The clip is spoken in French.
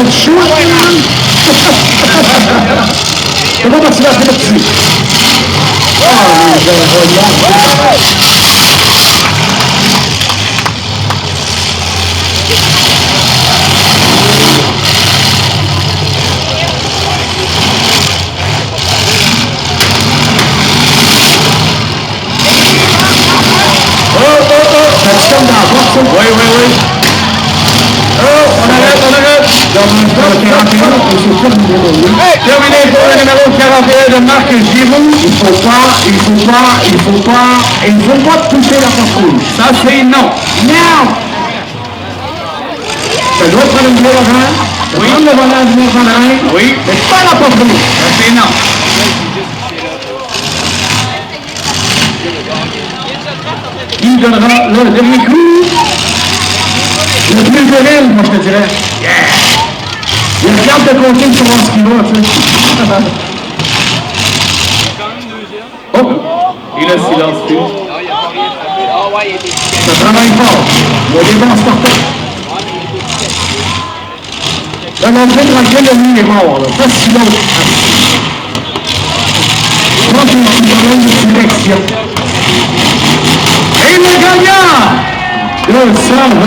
êtes chaud? Comment tu vas faire là-dessus? Oh, les comme dans la porte, ça? Oui. Oh, on arrête. Hey, terminé pour le numéro 41 de Marc Giroux. Il faut pas toucher la porte rouge. Ça, c'est non. Now! Tu dois prendre une voie avant. Oui. Prendre le volant du mur en arrière. Oui. Mais pas la porte rouge. Ça, c'est non. Qui donnera le dernier coup? Le plus viril, moi je te dirais. Yeah! Il regarde de côté pour voir ce qu'il va, tu sais. Oh! Et le silence plus. Ça travaille fort. Il y a des bons sportifs. Là, l'entrée tranquille, lui, il est mort, là. Pas si long. Je pense qu'il y a un problème de direction. Et le gagnant! Le 120.